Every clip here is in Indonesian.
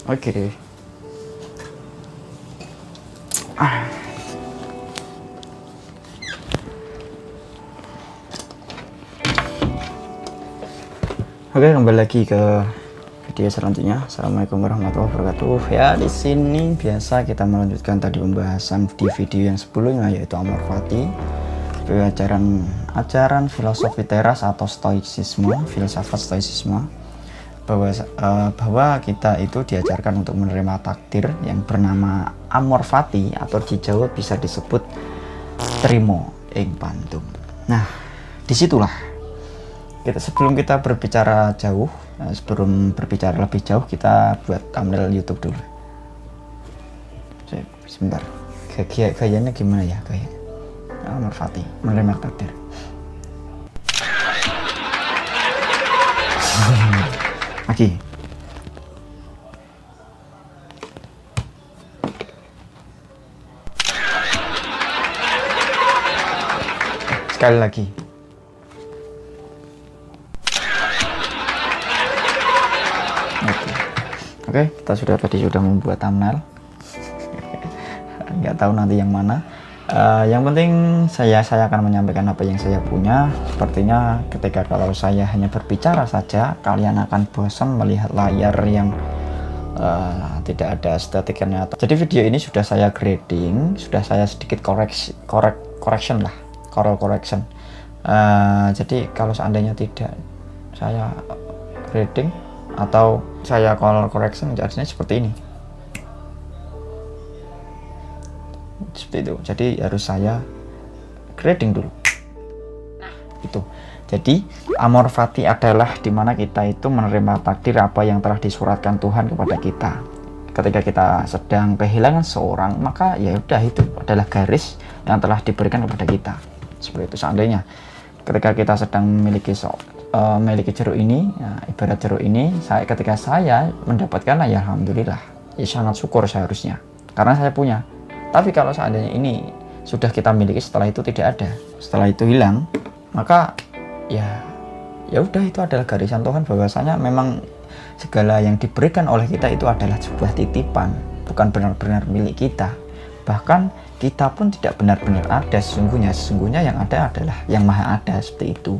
Oke. Ah. Oke, kembali lagi ke video selanjutnya. Assalamualaikum warahmatullahi wabarakatuh. Ya, di sini biasa kita melanjutkan tadi pembahasan di video yang sebelumnya, yaitu Amor Fati, ajaran filosofi teras atau stoicisme, filsafat stoicisme, bahwa kita itu diajarkan untuk menerima takdir yang bernama Amor Fati, atau di Jawa bisa disebut trimo ing pandum. Nah, disitulah sebelum kita berbicara jauh, sebelum berbicara lebih jauh, kita buat thumbnail YouTube dulu. Sebentar, gayanya gimana ya? Gaya Amor Fati, menerima takdir. Lagi. Sekali lagi. Oke, kita sudah membuat thumbnail. Nggak tahu nanti yang mana. Yang penting saya akan menyampaikan apa yang saya punya. Sepertinya ketika kalau saya hanya berbicara saja, kalian akan bosan melihat layar yang tidak ada statiknya. Jadi video ini sudah saya grading, sudah saya sedikit correction lah, correction. Jadi kalau seandainya tidak saya grading atau saya correction, jadinya seperti ini, seperti itu. Jadi harus saya grading dulu. Nah, itu. Jadi Amor Fati adalah dimana kita itu menerima takdir apa yang telah disuratkan Tuhan kepada kita. Ketika kita sedang kehilangan seorang, maka ya udah, itu adalah garis yang telah diberikan kepada kita. Seperti itu. Seandainya ketika kita sedang memiliki jeruk ini, nah, ibarat jeruk ini, ketika saya mendapatkan, ya alhamdulillah, ya sangat syukur seharusnya karena saya punya. Tapi kalau seandainya ini sudah kita miliki, setelah itu tidak ada, setelah itu hilang, maka ya udah, itu adalah garisan Tuhan bahwasanya memang segala yang diberikan oleh kita itu adalah sebuah titipan, bukan benar-benar milik kita. Bahkan kita pun tidak benar-benar ada sesungguhnya yang ada adalah yang maha ada, seperti itu.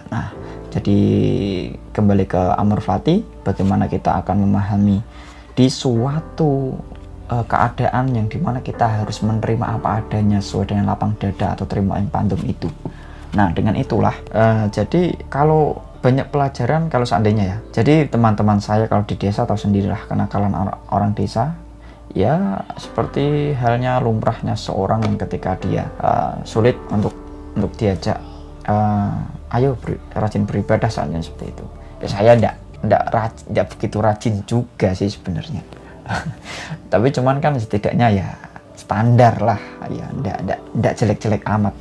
Nah, jadi kembali ke Amor Fati, bagaimana kita akan memahami di suatu keadaan yang dimana kita harus menerima apa adanya sesuai dengan lapang dada atau trimo ing pandum itu. Nah, dengan itulah jadi kalau banyak pelajaran, kalau seandainya ya, jadi teman-teman saya kalau di desa tahu sendirilah kenakalan orang desa. Ya seperti halnya lumrahnya seorang yang ketika dia sulit untuk diajak ayo rajin beribadah, soalnya seperti itu. Ya, saya enggak begitu rajin juga sih sebenarnya. Tapi cuman kan setidaknya ya standar lah, ya enggak jelek-jelek amat.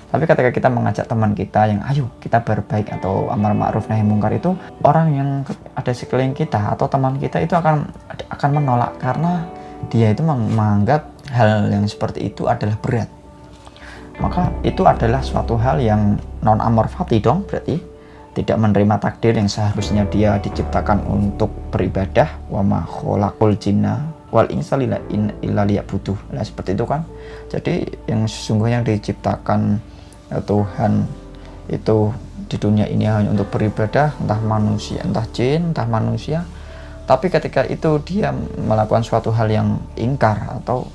Tapi ketika kita mengajak teman kita yang ayo kita berbaik atau amar ma'ruf nahi mungkar, itu orang yang ada sekeliling kita atau teman kita itu akan menolak karena dia itu menganggap hal yang seperti itu adalah berat. Maka itu adalah suatu hal yang non Amor Fati dong, berarti tidak menerima takdir yang seharusnya dia diciptakan untuk beribadah. Wa ma khalaqul jinna wal insa illa liya'buduh. Nah, seperti itu kan. Jadi yang sesungguhnya yang diciptakan Tuhan itu di dunia ini hanya untuk beribadah, entah manusia, entah jin, entah manusia. Tapi ketika itu dia melakukan suatu hal yang ingkar atau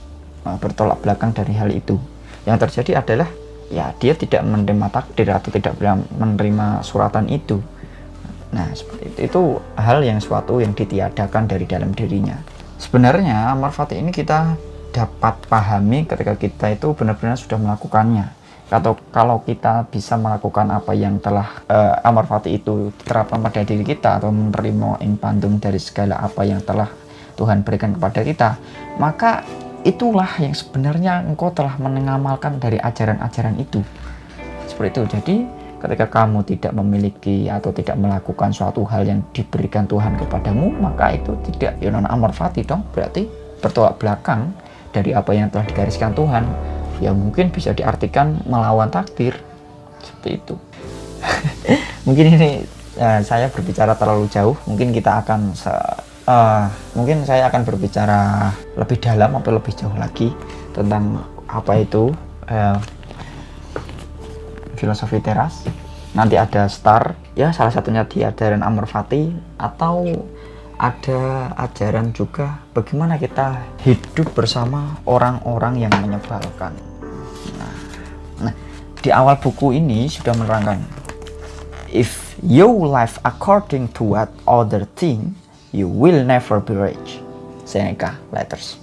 bertolak belakang dari hal itu, yang terjadi adalah ya dia tidak menerima takdir atau tidak menerima suratan itu. Nah, seperti itu hal yang suatu yang ditiadakan dari dalam dirinya. Sebenarnya Amor Fati ini kita dapat pahami ketika kita itu benar-benar sudah melakukannya. Atau kalau kita bisa melakukan apa yang telah Amor Fati itu diterapkan pada diri kita, atau menerima ing pandum dari segala apa yang telah Tuhan berikan kepada kita, maka itulah yang sebenarnya engkau telah mengamalkan dari ajaran-ajaran itu. Seperti itu. Jadi ketika kamu tidak memiliki atau tidak melakukan suatu hal yang diberikan Tuhan kepadamu, maka itu tidak non Amor Fati dong, berarti bertolak belakang dari apa yang telah digariskan Tuhan. Ya mungkin bisa diartikan melawan takdir, seperti itu. Mungkin ini saya berbicara terlalu jauh, mungkin kita akan mungkin saya akan berbicara lebih dalam atau lebih jauh lagi tentang apa itu filosofi teras. Nanti ada STAR, ya salah satunya di ajaran Amor Fati, atau ada ajaran juga bagaimana kita hidup bersama orang-orang yang menyebalkan. Nah, di awal buku ini sudah menerangkan, if you live according to what other think, you will never be rich. Seneca Letters.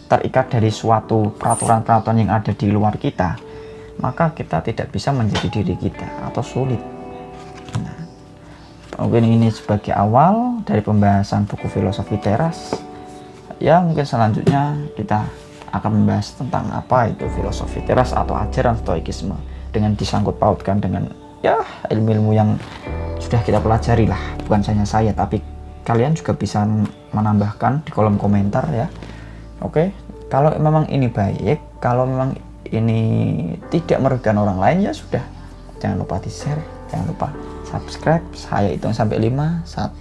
Terikat dari suatu peraturan-peraturan yang ada di luar kita, maka kita tidak bisa menjadi diri kita atau sulit. Nah, mungkin ini sebagai awal dari pembahasan buku filosofi teras. Ya, mungkin selanjutnya kita akan membahas tentang apa itu filosofi teras atau ajaran stoikisme dengan disangkut pautkan dengan ya ilmu-ilmu yang sudah kita pelajari lah. Bukan hanya saya, tapi kalian juga bisa menambahkan di kolom komentar ya. Oke, kalau memang ini baik, kalau memang ini tidak merugikan orang lain, ya sudah, jangan lupa di share, jangan lupa subscribe. Saya hitung sampai 5, 1,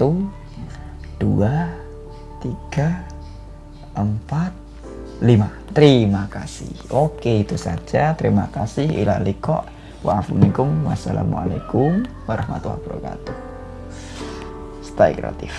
2, 3, 4, 5. Terima kasih. Oke, itu saja. Terima kasih. Ila liqa. Wassalamualaikum warahmatullahi wabarakatuh. Stay kreatif.